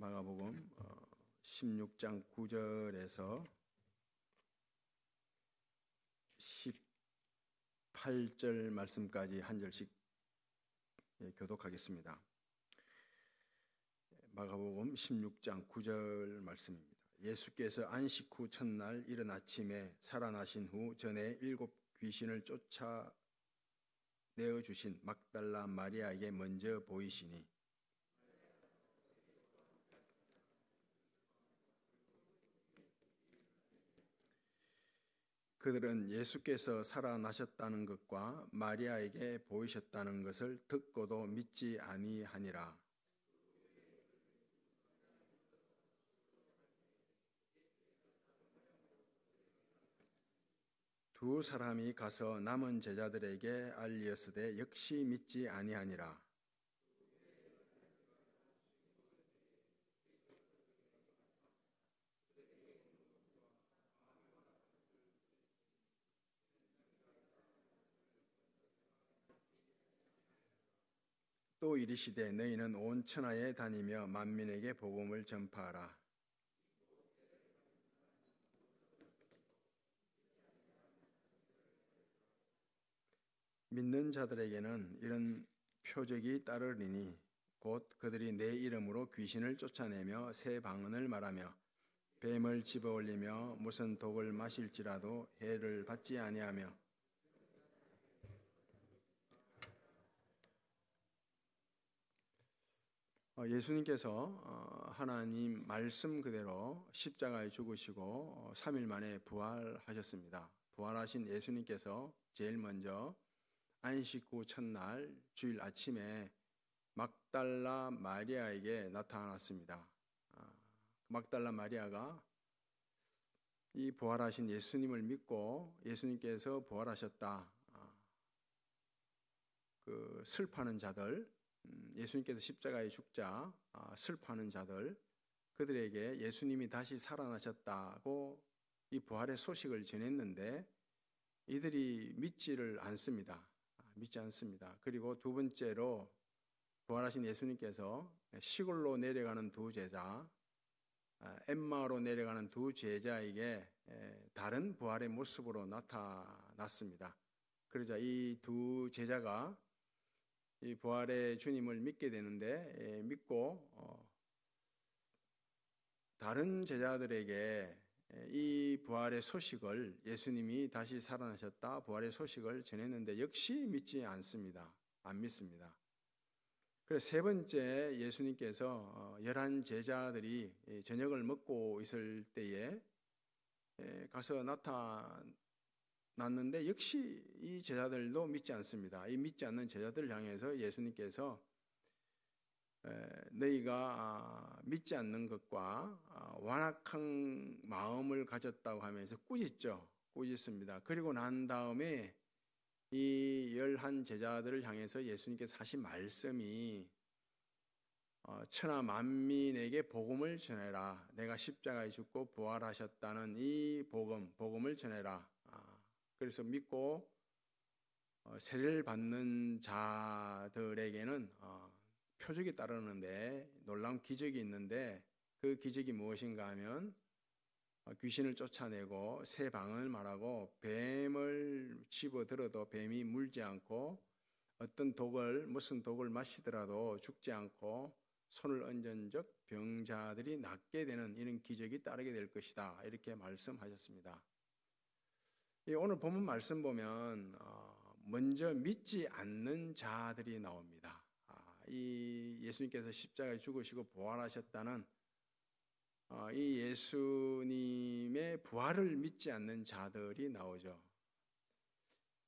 마가복음 16장 9절에서 18절 말씀까지 한 절씩 교독하겠습니다. 마가복음 16장 9절 말씀입니다. 예수께서 안식 후 첫날 이른 아침에 살아나신 후 전에 7 귀신을 쫓아내어 주신 막달라 마리아에게 먼저 보이시니 그들은 예수께서 살아나셨다는 것과 마리아에게 보이셨다는 것을 듣고도 믿지 아니하니라. 두 사람이 가서 남은 제자들에게 알리었으되 역시 믿지 아니하니라. 또 이르시되 너희는 온 천하에 다니며 만민에게 복음을 전파하라. 믿는 자들에게는 이런 표적이 따르리니 곧 그들이 내 이름으로 귀신을 쫓아내며 새 방언을 말하며 뱀을 집어올리며 무슨 독을 마실지라도 해를 받지 아니하며 예수님께서 하나님 말씀 그대로 십자가에 죽으시고 3일 만에 부활하셨습니다. 부활하신 예수님께서 제일 먼저 안식 후 첫날 주일 아침에 막달라 마리아에게 나타났습니다. 막달라 마리아가 이 부활하신 예수님을 믿고 예수님께서 부활하셨다. 그 슬퍼하는 자들, 예수님께서 십자가에 죽자 슬퍼하는 자들, 그들에게 예수님이 다시 살아나셨다고 이 부활의 소식을 전했는데 이들이 믿지를 않습니다. 믿지 않습니다. 그리고 두 번째로 부활하신 예수님께서 시골로 내려가는 두 제자, 엠마오로 내려가는 두 제자에게 다른 부활의 모습으로 나타났습니다. 그러자 이 두 제자가 이 부활의 주님을 믿게 되는데 믿고 다른 제자들에게 이 부활의 소식을 예수님이 다시 살아나셨다 부활의 소식을 전했는데 역시 믿지 않습니다. 안 믿습니다. 그래서 세 번째 예수님께서 11 제자들이 저녁을 먹고 있을 때에 가서 나타났는데 역시 이 제자들도 믿지 않습니다. 이 믿지 않는 제자들을 향해서 예수님께서 너희가 믿지 않는 것과 완악한 마음을 가졌다고 하면서 꾸짖습니다. 그리고 난 다음에 이 11 제자들을 향해서 예수님께서 하신 말씀이 천하 만민에게 복음을 전해라. 내가 십자가에 죽고 부활하셨다는 이 복음을 전해라. 그래서 믿고 세례를 받는 자들에게는 표적이 따르는데 놀라운 기적이 있는데 그 기적이 무엇인가 하면 귀신을 쫓아내고 새 방언을 말하고 뱀을 집어들어도 뱀이 물지 않고 무슨 독을 마시더라도 죽지 않고 손을 얹은 적 병자들이 낫게 되는 이런 기적이 따르게 될 것이다. 이렇게 말씀하셨습니다. 오늘 본문 말씀 보면 먼저 믿지 않는 자들이 나옵니다. 이 예수님께서 십자가에 죽으시고 부활하셨다는 이 예수님의 부활을 믿지 않는 자들이 나오죠.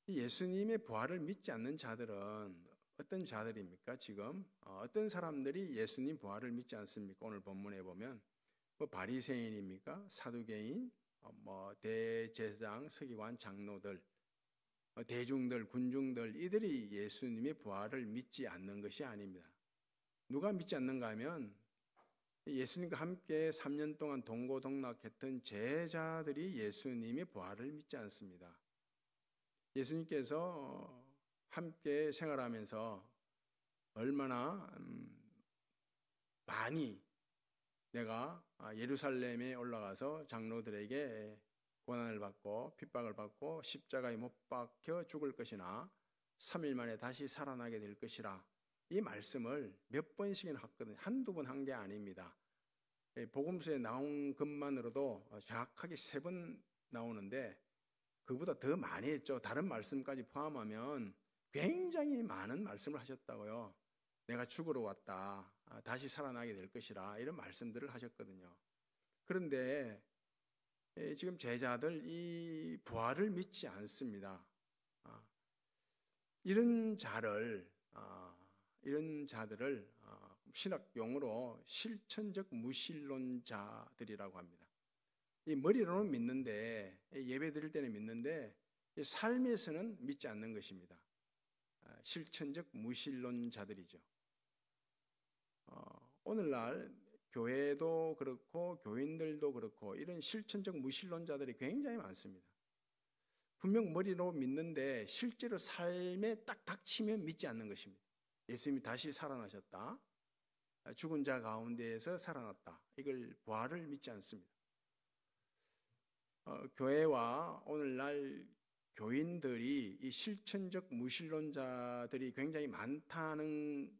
이 예수님의 부활을 믿지 않는 자들은 어떤 자들입니까? 지금 어떤 사람들이 예수님 부활을 믿지 않습니까? 오늘 본문에 보면 바리새인입니까? 사두개인, 대제사장, 서기관, 장로들, 대중들, 군중들 이들이 예수님의 부활을 믿지 않는 것이 아닙니다. 누가 믿지 않는가 하면 예수님과 함께 3년 동안 동고동락했던 제자들이 예수님의 부활을 믿지 않습니다. 예수님께서 함께 생활하면서 얼마나 많이 내가 예루살렘에 올라가서 장로들에게 고난을 받고 핍박을 받고 십자가에 못 박혀 죽을 것이나 3일 만에 다시 살아나게 될 것이라, 이 말씀을 몇 번씩이나 했거든요. 한두 번 한 게 아닙니다. 복음서에 나온 것만으로도 정확하게 3번 나오는데 그보다 더 많이 했죠. 다른 말씀까지 포함하면 굉장히 많은 말씀을 하셨다고요. 내가 죽으러 왔다, 다시 살아나게 될 것이라, 이런 말씀들을 하셨거든요. 그런데 지금 제자들 이 부활을 믿지 않습니다. 이런 자들을 신학 용어로 실천적 무신론자들이라고 합니다. 이 머리로는 믿는데, 예배 드릴 때는 믿는데 삶에서는 믿지 않는 것입니다. 실천적 무신론자들이죠. 오늘날 교회도 그렇고 교인들도 그렇고 이런 실천적 무신론자들이 굉장히 많습니다. 분명 머리로 믿는데 실제로 삶에 딱 닥치면 믿지 않는 것입니다. 예수님이 다시 살아나셨다, 죽은 자 가운데에서 살아났다, 이걸 부활을 믿지 않습니다. 교회와 오늘날 교인들이 이 실천적 무신론자들이 굉장히 많다는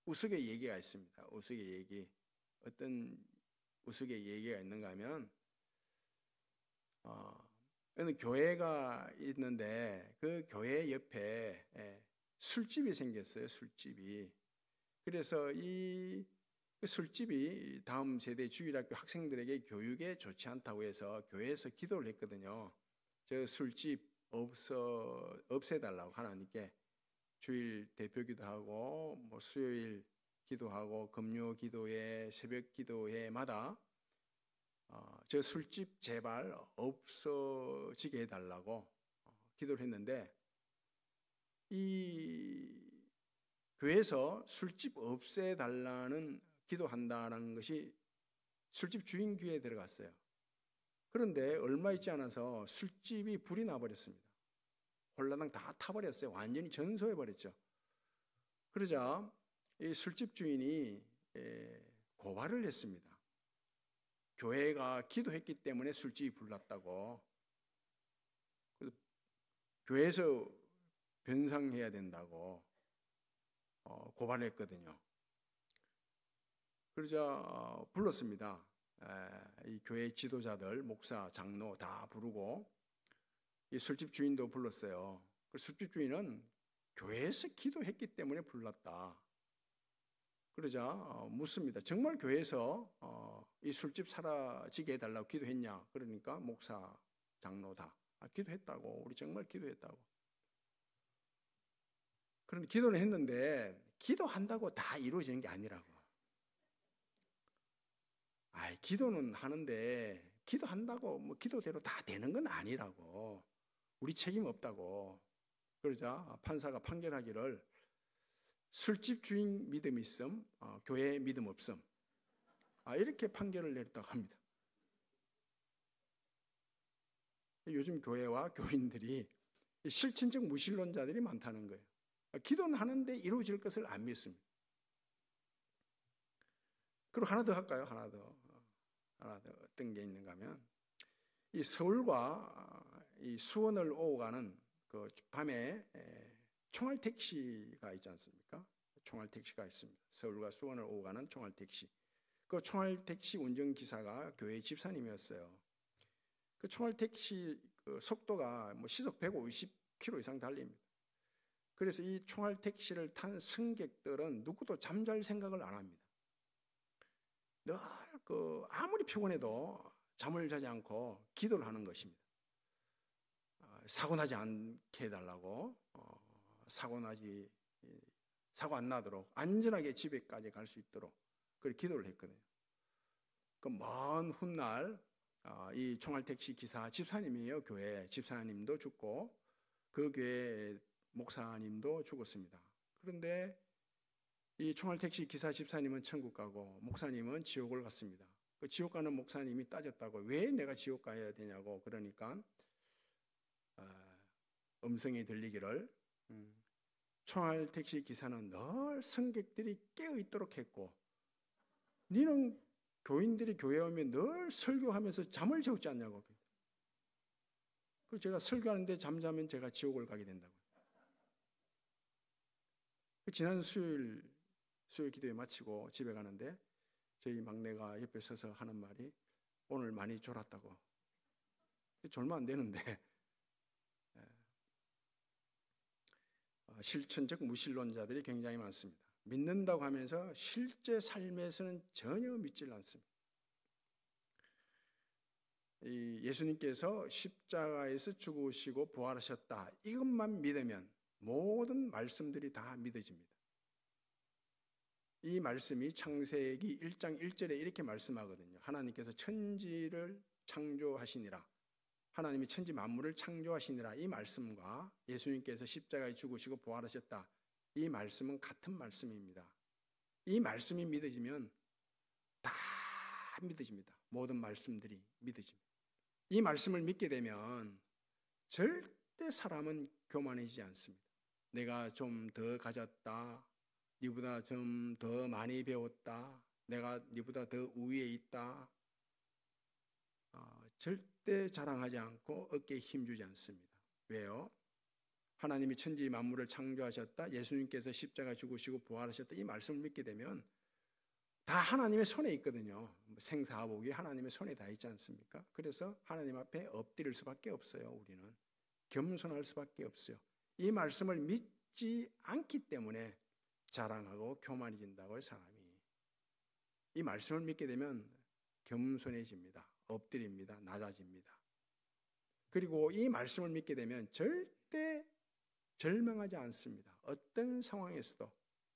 우스개 얘기가 있습니다. 우스개 얘기. 어떤 우스개 얘기가 있는가 하면 어느 교회가 있는데 그 교회 옆에 술집이 생겼어요. 술집이. 그래서 이 술집이 다음 세대 주일학교 학생들에게 교육에 좋지 않다고 해서 교회에서 기도를 했거든요. 저 술집 없애달라고 하나님께 주일 대표 기도하고 뭐 수요일 기도하고 금요 기도회, 새벽 기도회마다 저 술집 제발 없어지게 해달라고 기도를 했는데, 이 교회에서 술집 없애달라는 기도한다는 것이 술집 주인 귀에 들어갔어요. 그런데 얼마 있지 않아서 술집이 불이 나버렸습니다. 홀라당 다 타버렸어요. 완전히 전소해버렸죠. 그러자 이 술집 주인이 고발을 했습니다. 교회가 기도했기 때문에 술집이 불났다고. 교회에서 변상해야 된다고 고발했거든요. 그러자 불렀습니다. 이 교회 지도자들, 목사, 장로 다 부르고 이 술집 주인도 불렀어요. 그 술집 주인은 교회에서 기도했기 때문에 불났다. 그러자 묻습니다. 정말 교회에서 이 술집 사라지게 해달라고 기도했냐? 그러니까 목사, 장로 다 기도했다고. 우리 정말 기도했다고. 그런데 기도는 했는데 기도한다고 다 이루어지는 게 아니라고. 기도는 하는데 기도한다고 뭐 기도대로 다 되는 건 아니라고. 우리 책임 없다고. 그러자 판사가 판결하기를 술집 주인 믿음 있음, 교회 믿음 없음, 이렇게 판결을 내렸다고 합니다. 요즘 교회와 교인들이 실천적 무신론자들이 많다는 거예요. 기도는 하는데 이루어질 것을 안 믿습니다. 그리고 하나 더 할까요? 하나 더 어떤 게 있는가 하면 이 서울과 이 수원을 오고 가는 그 밤에 총알 택시가 있지 않습니까? 총알 택시가 있습니다. 서울과 수원을 오고 가는 총알 택시. 그 총알 택시 운전기사가 교회 집사님이었어요. 그 총알 택시 그 속도가 뭐 시속 150km 이상 달립니다. 그래서 이 총알 택시를 탄 승객들은 누구도 잠잘 생각을 안 합니다. 늘 아무리 피곤해도 잠을 자지 않고 기도를 하는 것입니다. 사고 나지 않게 해달라고, 사고 안 나도록 안전하게 집에까지 갈 수 있도록 그렇게 기도를 했거든요. 그 먼 훗날 이 총알택시 기사 집사님이에요. 교회 집사님도 죽고 그 교회 목사님도 죽었습니다. 그런데 이 총알택시 기사 집사님은 천국 가고 목사님은 지옥을 갔습니다. 그 지옥 가는 목사님이 따졌다고, 왜 내가 지옥 가야 되냐고. 그러니까 음성이 들리기를 총알택시 기사는 늘 승객들이 깨어 있도록 했고, 너는 교인들이 교회에 오면 늘 설교하면서 잠을 재우지 않냐고. 그리고 제가 설교하는데 잠자면 제가 지옥을 가게 된다고. 지난 수요일 기도회 마치고 집에 가는데 저희 막내가 옆에 서서 하는 말이 오늘 많이 졸았다고. 졸면 안 되는데 실천적 무신론자들이 굉장히 많습니다. 믿는다고 하면서 실제 삶에서는 전혀 믿질 않습니다. 예수님께서 십자가에서 죽으시고 부활하셨다, 이것만 믿으면 모든 말씀들이 다 믿어집니다. 이 말씀이 창세기 1장 1절에 이렇게 말씀하거든요. 하나님께서 천지를 창조하시니라, 하나님이 천지 만물을 창조하시니라, 이 말씀과 예수님께서 십자가에 죽으시고 부활하셨다, 이 말씀은 같은 말씀입니다. 이 말씀이 믿어지면 다 믿어집니다. 모든 말씀들이 믿어집니다. 이 말씀을 믿게 되면 절대 사람은 교만해지지 않습니다. 내가 좀 더 가졌다, 네보다 좀 더 많이 배웠다, 내가 네보다 더 우위에 있다, 절대 자랑하지 않고 어깨에 힘주지 않습니다. 왜요? 하나님이 천지 만물을 창조하셨다, 예수님께서 십자가 죽으시고 부활하셨다, 이 말씀을 믿게 되면 다 하나님의 손에 있거든요. 생사복이 하나님의 손에 다 있지 않습니까? 그래서 하나님 앞에 엎드릴 수밖에 없어요. 우리는 겸손할 수밖에 없어요. 이 말씀을 믿지 않기 때문에 자랑하고 교만해진다고요. 사람이 이 말씀을 믿게 되면 겸손해집니다. 엎드립니다. 낮아집니다. 그리고 이 말씀을 믿게 되면 절대 절망하지 않습니다. 어떤 상황에서도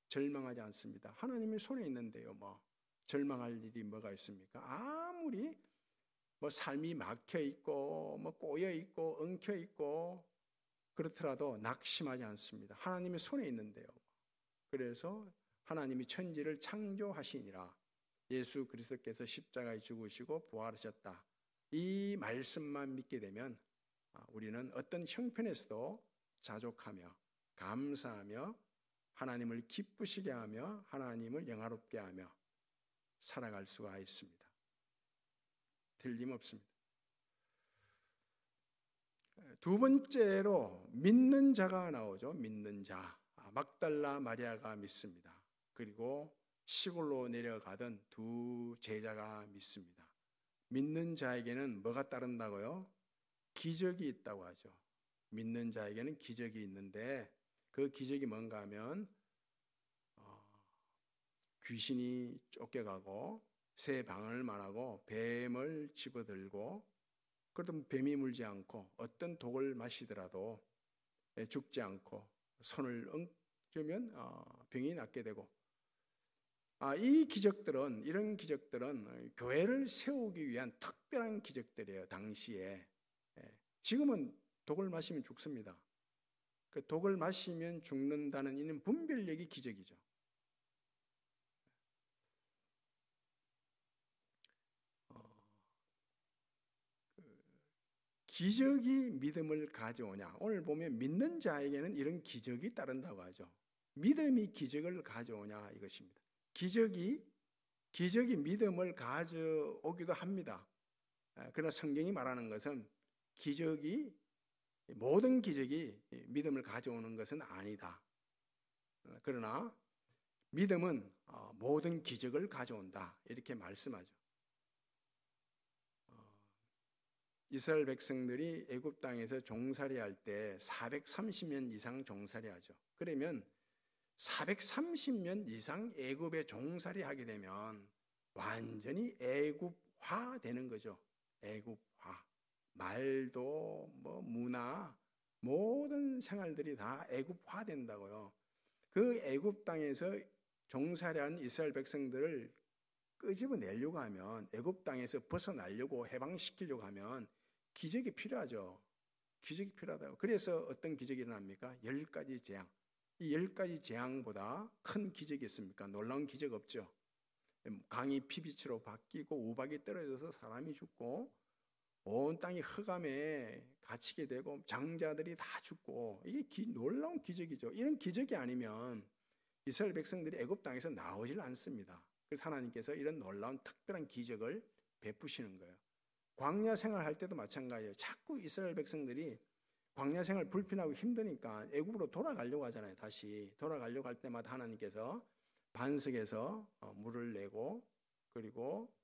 절망하지 않습니다. 하나님의 손에 있는데요. 절망할 일이 뭐가 있습니까? 아무리 삶이 막혀 있고 꼬여 있고 엉켜 있고 그렇더라도 낙심하지 않습니다. 하나님의 손에 있는데요. 그래서 하나님이 천지를 창조하시니라, 예수 그리스도께서 십자가에 죽으시고 부활하셨다, 이 말씀만 믿게 되면 우리는 어떤 형편에서도 자족하며 감사하며 하나님을 기쁘시게 하며 하나님을 영화롭게 하며 살아갈 수가 있습니다. 틀림없습니다. 두 번째로 믿는 자가 나오죠. 믿는 자. 막달라 마리아가 믿습니다. 그리고 시골로 내려가던 두 제자가 믿습니다. 믿는 자에게는 뭐가 따른다고요? 기적이 있다고 하죠. 믿는 자에게는 기적이 있는데 그 기적이 뭔가 하면 귀신이 쫓겨가고 새 방언을 말하고 뱀을 집어들고, 그래도 뱀이 물지 않고 어떤 독을 마시더라도 죽지 않고 손을 얹으면 병이 낫게 되고, 이 기적들은, 이런 기적들은 교회를 세우기 위한 특별한 기적들이에요. 당시에. 지금은 독을 마시면 죽습니다. 그 독을 마시면 죽는다는 이는 분별력이 기적이죠. 기적이 믿음을 가져오냐? 오늘 보면 믿는 자에게는 이런 기적이 따른다고 하죠. 믿음이 기적을 가져오냐 이것입니다. 기적이 믿음을 가져오기도 합니다. 그러나 성경이 말하는 것은 모든 기적이 믿음을 가져오는 것은 아니다. 그러나 믿음은 모든 기적을 가져온다, 이렇게 말씀하죠. 이스라엘 백성들이 애굽 땅에서 종살이할 때 430년 이상 종살이하죠. 그러면 430년 이상 애굽에 종살이하게 되면 완전히 애굽화 되는 거죠. 애굽화. 말도 문화, 모든 생활들이 다 애굽화 된다고요. 그 애굽 땅에서 종살이한 이스라엘 백성들을 끄집어내려고 하면, 애굽 땅에서 벗어나려고 해방시키려고 하면 기적이 필요하죠. 기적이 필요하다고. 그래서 어떤 기적이 일어납니까? 10가지 재앙. 이 10가지 재앙보다 큰 기적이 있습니까? 놀라운 기적 없죠. 강이 피빛으로 바뀌고 우박이 떨어져서 사람이 죽고 온 땅이 흑암에 갇히게 되고 장자들이 다 죽고, 이게 놀라운 기적이죠. 이런 기적이 아니면 이스라엘 백성들이 애굽 땅에서 나오질 않습니다. 그래서 하나님께서 이런 놀라운 특별한 기적을 베푸시는 거예요. 광야 생활할 때도 마찬가지예요. 자꾸 이스라엘 백성들이 광야 생활 불편하고 힘드니까 애굽으로 돌아가려고 하잖아요. 다시 돌아가려고 할 때마다 하나님께서 반석에서 물을 내고 그리고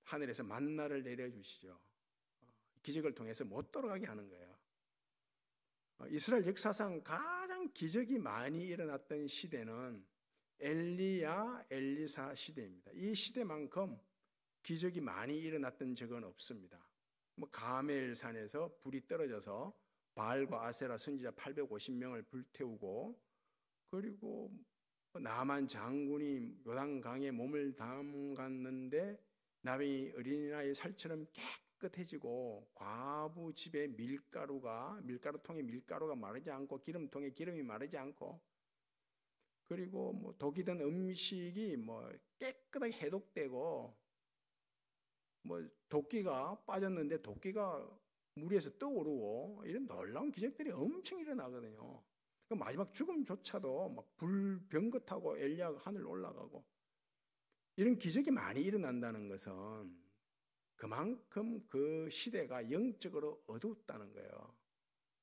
하늘에서 만나를 내려주시죠. 기적을 통해서 못 돌아가게 하는 거예요. 이스라엘 역사상 가장 기적이 많이 일어났던 시대는 엘리야, 엘리사 시대입니다. 이 시대만큼 기적이 많이 일어났던 적은 없습니다. 가멜산에서 불이 떨어져서 바알과 아세라 선지자 850명을 불태우고, 그리고 나만 장군이 요단강에 몸을 담갔는데 나비 어린아이 살처럼 깨끗해지고, 과부 집에 밀가루통에 밀가루가 마르지 않고 기름통에 기름이 마르지 않고, 그리고 독이 든 음식이 깨끗하게 해독되고, 도끼가 빠졌는데 도끼가 물 위에서 떠오르고, 이런 놀라운 기적들이 엄청 일어나거든요. 마지막 죽음조차도 막 불병거 타고 엘리야가 하늘 올라가고, 이런 기적이 많이 일어난다는 것은 그만큼 그 시대가 영적으로 어둡다는 거예요.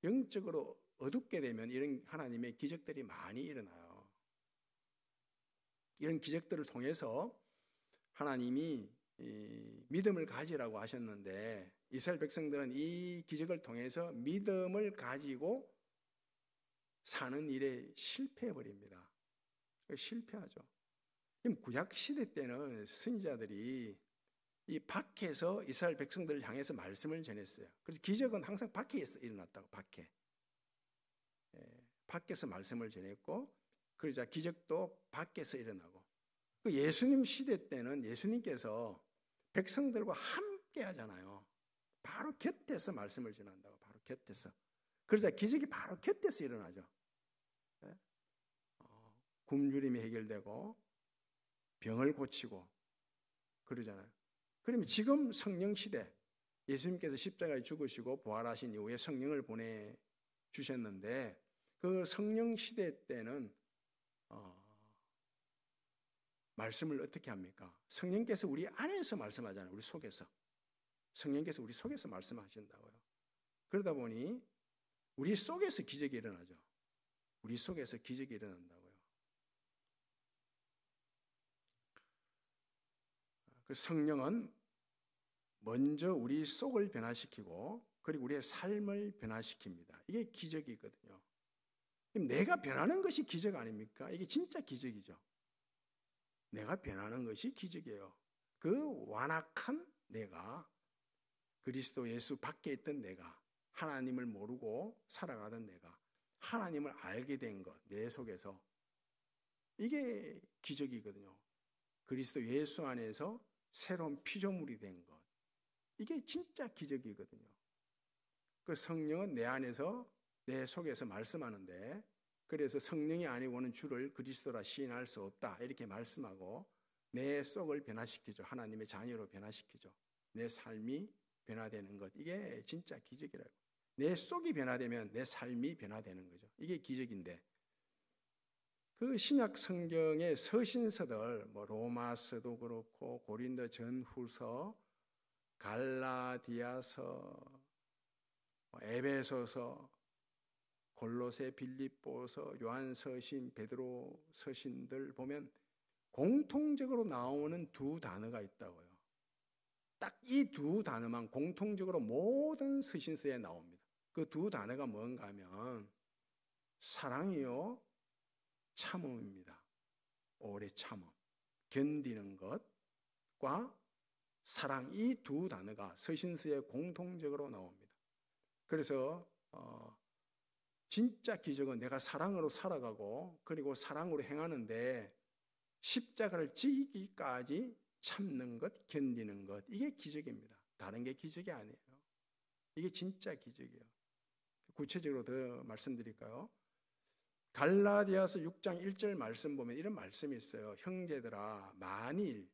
영적으로 어둡게 되면 이런 하나님의 기적들이 많이 일어나요. 이런 기적들을 통해서 하나님이 믿음을 가지라고 하셨는데, 이스라엘 백성들은 이 기적을 통해서 믿음을 가지고 사는 일에 실패해버립니다. 실패하죠. 구약 시대 때는 선지자들이 이 밖에서 이스라엘 백성들을 향해서 말씀을 전했어요. 그래서 기적은 항상 밖에서 일어났다고. 밖에서 말씀을 전했고, 그러자 기적도 밖에서 일어나고, 예수님 시대 때는 예수님께서 백성들과 함께 하잖아요. 바로 곁에서 말씀을 전한다고. 바로 곁에서. 그러자 기적이 바로 곁에서 일어나죠. 굶주림이 해결되고 병을 고치고 그러잖아요. 그러면 지금 성령 시대, 예수님께서 십자가에 죽으시고 부활하신 이후에 성령을 보내주셨는데, 그 성령 시대 때는 말씀을 어떻게 합니까? 성령께서 우리 안에서 말씀하잖아요. 우리 속에서. 성령께서 우리 속에서 말씀하신다고요. 그러다 보니 우리 속에서 기적이 일어나죠. 우리 속에서 기적이 일어난다고요. 그 성령은 먼저 우리 속을 변화시키고, 그리고 우리의 삶을 변화시킵니다. 이게 기적이거든요. 내가 변하는 것이 기적 아닙니까? 이게 진짜 기적이죠. 내가 변하는 것이 기적이에요. 그 완악한 내가, 그리스도 예수 밖에 있던 내가, 하나님을 모르고 살아가던 내가 하나님을 알게 된 것, 내 속에서, 이게 기적이거든요. 그리스도 예수 안에서 새로운 피조물이 된 것, 이게 진짜 기적이거든요. 그 성령은 내 안에서, 내 속에서 말씀하는데, 그래서 성령이 아니고는 주를 그리스도라 시인할 수 없다, 이렇게 말씀하고 내 속을 변화시키죠. 하나님의 자녀로 변화시키죠. 내 삶이 변화되는 것, 이게 진짜 기적이라고. 내 속이 변화되면 내 삶이 변화되는 거죠. 이게 기적인데, 그 신약 성경의 서신서들, 로마서도 그렇고 고린도 전후서, 갈라디아서, 에베소서, 골로새, 빌립보서, 요한서신, 베드로 서신들 보면 공통적으로 나오는 두 단어가 있다고요. 딱 이 두 단어만 공통적으로 모든 서신서에 나옵니다. 그 두 단어가 뭔가 하면 사랑이요, 참음입니다. 오래 참음, 견디는 것과 사랑, 이 두 단어가 서신서에 공통적으로 나옵니다. 그래서 진짜 기적은 내가 사랑으로 살아가고, 그리고 사랑으로 행하는데 십자가를 지기까지 참는 것, 견디는 것, 이게 기적입니다. 다른 게 기적이 아니에요. 이게 진짜 기적이에요. 구체적으로 더 말씀드릴까요? 갈라디아서 6장 1절 말씀 보면 이런 말씀이 있어요. 형제들아, 만일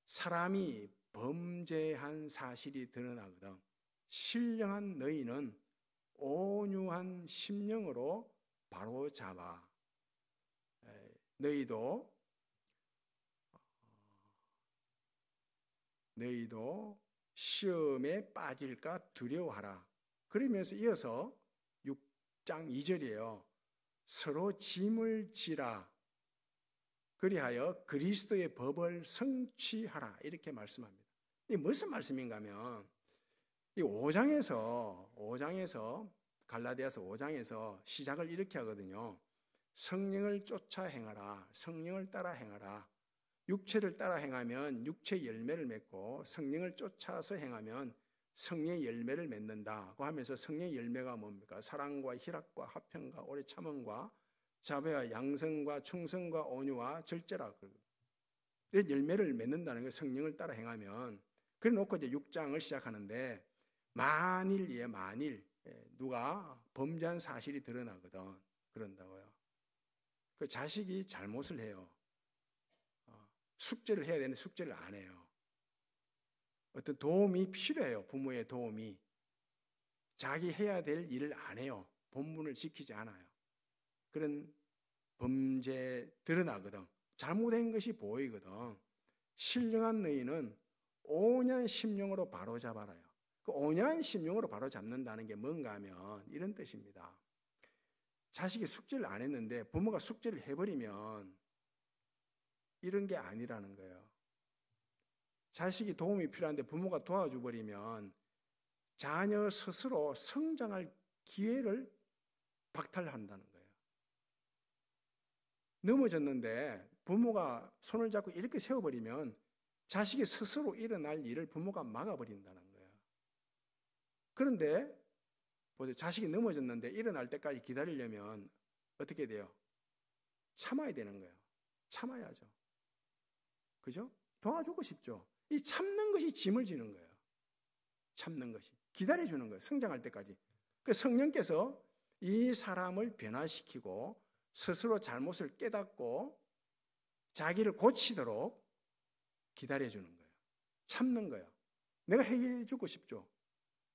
사람이 범죄한 사실이 드러나거든 신령한 너희는 온유한 심령으로 바로 잡아 너희도 시험에 빠질까 두려워하라. 그러면서 이어서 6장 2절이에요. 서로 짐을 지라. 그리하여 그리스도의 법을 성취하라. 이렇게 말씀합니다. 이게 무슨 말씀인가 하면 이 5장에서 갈라디아서 5장에서 시작을 이렇게 하거든요. 성령을 쫓아 행하라. 성령을 따라 행하라. 육체를 따라 행하면 육체의 열매를 맺고 성령을 쫓아서 행하면 성령의 열매를 맺는다고 하면서 성령의 열매가 뭡니까? 사랑과 희락과 화평과 오래 참음과 자비와 양성과 충성과 온유와 절제라. 이런 열매를 맺는다는 거 성령을 따라 행하면. 그래 놓고 이제 6장을 시작하는데 만일 누가 범죄한 사실이 드러나거든. 그런다고요. 그 자식이 잘못을 해요. 숙제를 해야 되는데 숙제를 안 해요. 어떤 도움이 필요해요. 부모의 도움이. 자기 해야 될 일을 안 해요. 본분을 지키지 않아요. 그런 범죄 드러나거든. 잘못된 것이 보이거든. 신령한 너희는 5년 심령으로 바로잡아라요. 그 5년 심령으로 바로잡는다는 게 뭔가 하면 이런 뜻입니다. 자식이 숙제를 안 했는데 부모가 숙제를 해버리면 이런 게 아니라는 거예요. 자식이 도움이 필요한데 부모가 도와줘 버리면 자녀 스스로 성장할 기회를 박탈한다는 거예요. 넘어졌는데 부모가 손을 잡고 이렇게 세워버리면 자식이 스스로 일어날 일을 부모가 막아버린다는 거예요. 그런데 자식이 넘어졌는데 일어날 때까지 기다리려면 어떻게 돼요? 참아야 되는 거예요. 참아야죠. 그죠? 도와주고 싶죠. 이 참는 것이 짐을 지는 거예요. 참는 것이. 기다려주는 거예요. 성장할 때까지. 그 성령께서 이 사람을 변화시키고 스스로 잘못을 깨닫고 자기를 고치도록 기다려주는 거예요. 참는 거예요. 내가 해주고 싶죠.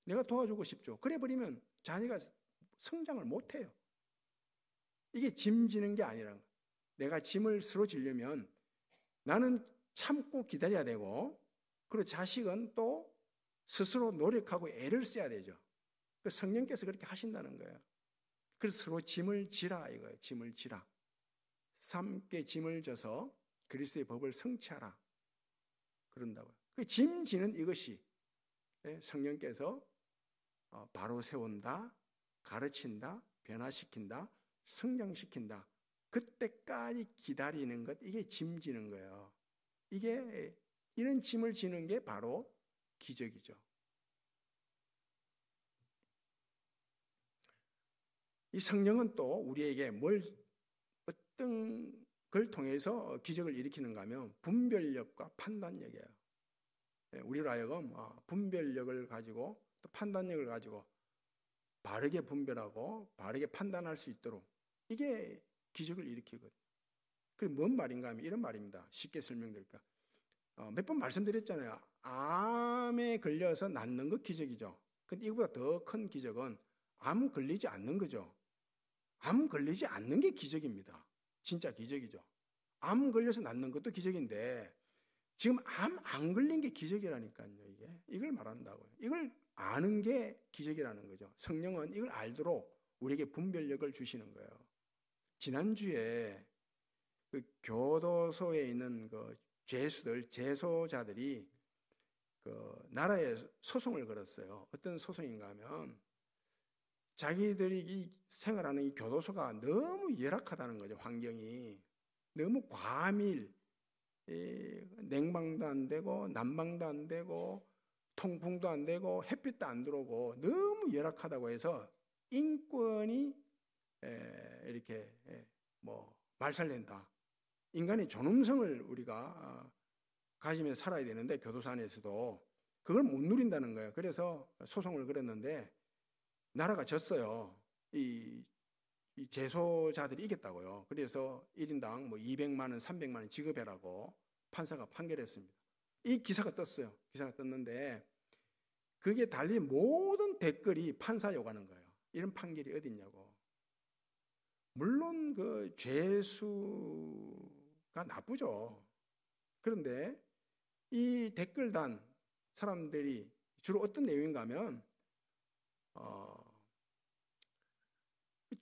내가 도와주고 싶죠. 그래 버리면 자녀가 성장을 못해요. 이게 짐 지는 게 아니라 내가 짐을 스스로 지려면 나는 참고 기다려야 되고 그리고 자식은 또 스스로 노력하고 애를 써야 되죠. 성령께서 그렇게 하신다는 거예요. 그래서 서로 짐을 지라 이거예요. 짐을 지라. 함께 짐을 져서 그리스도의 법을 성취하라. 그런다고요. 그 짐 지는 이것이 성령께서 바로 세운다, 가르친다, 변화시킨다, 성장시킨다. 그때까지 기다리는 것, 이게 짐 지는 거예요. 이런 짐을 지는 게 바로 기적이죠. 이 성령은 또 우리에게 어떤 걸 통해서 기적을 일으키는가 하면 분별력과 판단력이에요. 우리로 하여금 분별력을 가지고 또 판단력을 가지고 바르게 분별하고 바르게 판단할 수 있도록 이게 기적을 일으키거든요. 그게 뭔 말인가 하면 이런 말입니다. 쉽게 설명드릴까? 몇 번 말씀드렸잖아요. 암에 걸려서 낫는 것 기적이죠. 근데 이거보다 더 큰 기적은 암 걸리지 않는 거죠. 암 걸리지 않는 게 기적입니다. 진짜 기적이죠. 암 걸려서 낫는 것도 기적인데 지금 암 안 걸린 게 기적이라니까요. 이걸 말한다고요. 이걸 아는 게 기적이라는 거죠. 성령은 이걸 알도록 우리에게 분별력을 주시는 거예요. 지난주에 그 교도소에 있는 그 재소자들이 그 나라에 소송을 걸었어요. 어떤 소송인가 하면 자기들이 이 생활하는 이 교도소가 너무 열악하다는 거죠. 환경이 너무 과밀, 냉방도 안 되고 난방도 안 되고 통풍도 안 되고 햇빛도 안 들어오고 너무 열악하다고 해서 인권이 이렇게 말살된다. 인간의 존엄성을 우리가 가지면서 살아야 되는데 교도소 안에서도 그걸 못 누린다는 거예요. 그래서 소송을 걸었는데 나라가 졌어요. 이 재소자들이 이겼다고요. 그래서 1인당 200만 원, 300만 원 지급해라고 판사가 판결했습니다. 이 기사가 떴어요. 기사가 떴는데 그게 달린 모든 댓글이 판사 욕하는 거예요. 이런 판결이 어디 있냐고. 물론 그 죄수 나쁘죠. 그런데 이 댓글단 사람들이 주로 어떤 내용인가 하면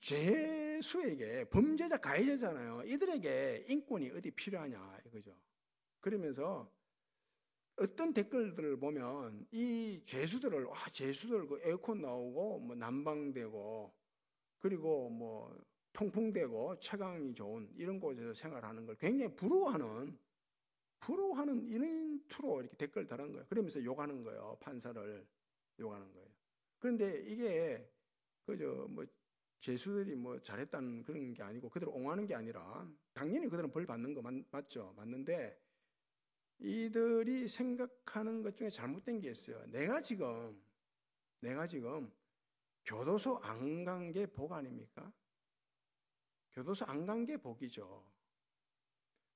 죄수에게, 범죄자 가해자잖아요. 이들에게 인권이 어디 필요하냐 이거죠. 그러면서 어떤 댓글들을 보면 이 죄수들 그 에어컨 나오고 뭐 난방되고 그리고 뭐 통풍되고 채광이 좋은 이런 곳에서 생활하는 걸 굉장히 부러워하는 이런 투로 이렇게 댓글 달은 거예요. 그러면서 욕하는 거예요. 판사를 욕하는 거예요. 그런데 이게 그저 뭐 죄수들이 뭐 잘했다는 그런 게 아니고 그들을 옹호하는 게 아니라 당연히 그들은 벌 받는 거 맞죠. 맞는데 이들이 생각하는 것 중에 잘못된 게 있어요. 내가 지금 교도소 안 간 게 복 아닙니까? 교도소 안 간 게 복이죠.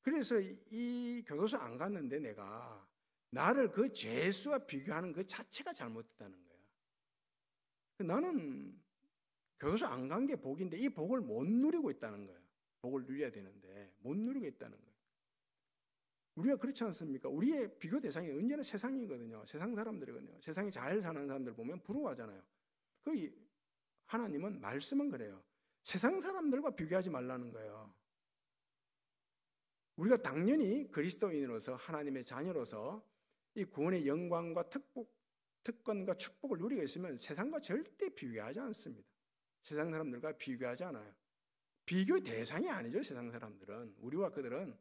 그래서 이 교도소 안 갔는데 내가 나를 그 죄수와 비교하는 그 자체가 잘못됐다는 거야. 나는 교도소 안 간 게 복인데 이 복을 못 누리고 있다는 거야. 복을 누려야 되는데 못 누리고 있다는 거야. 우리가 그렇지 않습니까? 우리의 비교 대상이 언제나 세상이거든요. 세상 사람들이거든요. 세상에 잘 사는 사람들 보면 부러워하잖아요. 하나님은 말씀은 그래요. 세상 사람들과 비교하지 말라는 거예요. 우리가 당연히 그리스도인으로서 하나님의 자녀로서 이 구원의 영광과 특권과 축복을 누리고 있으면 세상과 절대 비교하지 않습니다. 세상 사람들과 비교하지 않아요. 비교 대상이 아니죠. 세상 사람들은. 우리와 그들은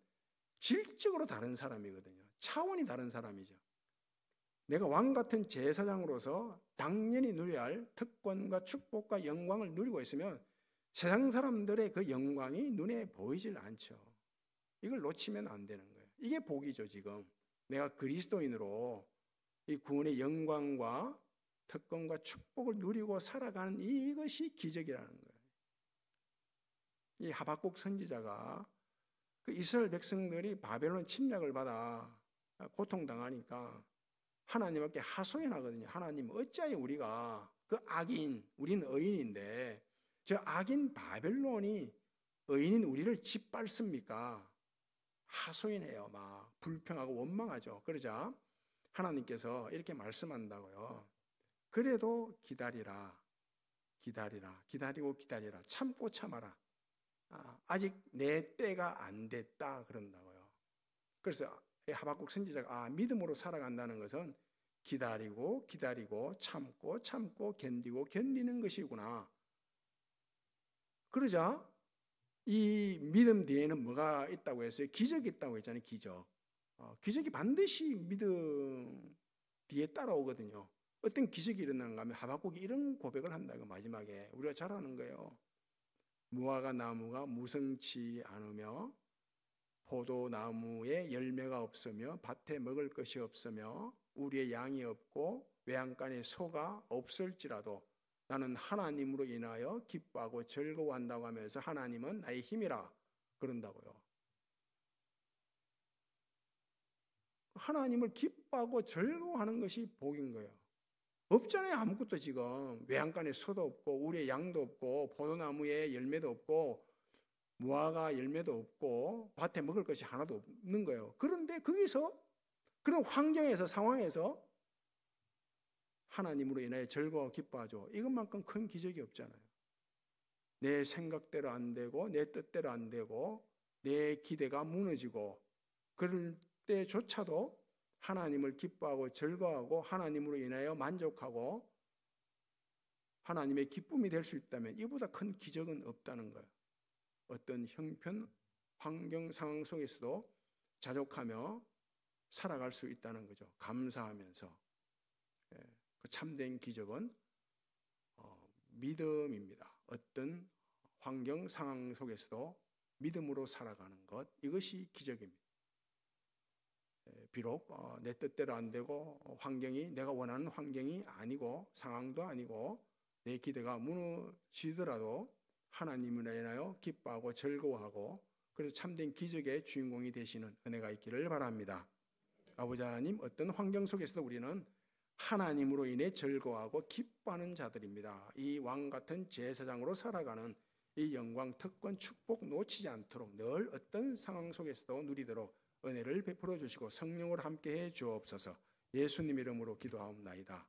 질적으로 다른 사람이거든요. 차원이 다른 사람이죠. 내가 왕 같은 제사장으로서 당연히 누려야 할 특권과 축복과 영광을 누리고 있으면 세상 사람들의 그 영광이 눈에 보이질 않죠. 이걸 놓치면 안 되는 거예요. 이게 복이죠. 지금 내가 그리스도인으로 이 구원의 영광과 특권과 축복을 누리고 살아가는 이것이 기적이라는 거예요. 이 하박국 선지자가 그 이스라엘 백성들이 바벨론 침략을 받아 고통당하니까 하나님 앞에 하소연하거든요. 하나님, 어찌하여 우리가 그 악인, 우리는 의인인데 저 악인 바벨론이 의인인 우리를 짓밟습니까? 하소연해요. 막 불평하고 원망하죠. 그러자 하나님께서 이렇게 말씀한다고요. 그래도 기다리라. 기다리고 기다리라. 참고 참아라. 아직 내 때가 안 됐다 그런다고요. 그래서 하박국 선지자가 믿음으로 살아간다는 것은 기다리고 참고 견디는 것이구나. 그러자 이 믿음 뒤에는 뭐가 있다고 했어요? 기적이 있다고 했잖아요. 기적이 반드시 믿음 뒤에 따라오거든요. 어떤 기적이 일어나는가 하면 하박국이 이런 고백을 한다고 마지막에 우리가 잘 아는 거예요. 무화과 나무가 무성치 않으며 포도나무에 열매가 없으며 밭에 먹을 것이 없으며 우리의 양이 없고 외양간에 소가 없을지라도 나는 하나님으로 인하여 기뻐하고 즐거워한다고 하면서 하나님은 나의 힘이라 그런다고요. 하나님을 기뻐하고 즐거워하는 것이 복인 거예요. 없잖아요. 아무것도 지금 외양간에 소도 없고 우리의 양도 없고 포도나무에 열매도 없고 무화과 열매도 없고 밭에 먹을 것이 하나도 없는 거예요. 그런데 거기서 그런 환경에서 상황에서 하나님으로 인하여 즐거워 기뻐하죠. 이것만큼 큰 기적이 없잖아요. 내 생각대로 안 되고 내 뜻대로 안 되고 내 기대가 무너지고 그럴 때조차도 하나님을 기뻐하고 즐거워하고 하나님으로 인하여 만족하고 하나님의 기쁨이 될 수 있다면 이보다 큰 기적은 없다는 거예요. 어떤 형편, 환경, 상황 속에서도 자족하며 살아갈 수 있다는 거죠. 감사하면서. 그 참된 기적은 믿음입니다. 어떤 환경, 상황 속에서도 믿음으로 살아가는 것, 이것이 기적입니다. 비록 내 뜻대로 안 되고 환경이 내가 원하는 환경이 아니고 상황도 아니고 내 기대가 무너지더라도 하나님을 인하여 기뻐하고 즐거워하고 그래서 참된 기적의 주인공이 되시는 은혜가 있기를 바랍니다. 아버지 하나님, 어떤 환경 속에서도 우리는 하나님으로 인해 즐거워하고 기뻐하는 자들입니다. 이 왕 같은 제사장으로 살아가는 이 영광, 특권, 축복 놓치지 않도록 늘 어떤 상황 속에서도 누리도록 은혜를 베풀어 주시고 성령으로 함께해 주옵소서. 예수님 이름으로 기도하옵나이다.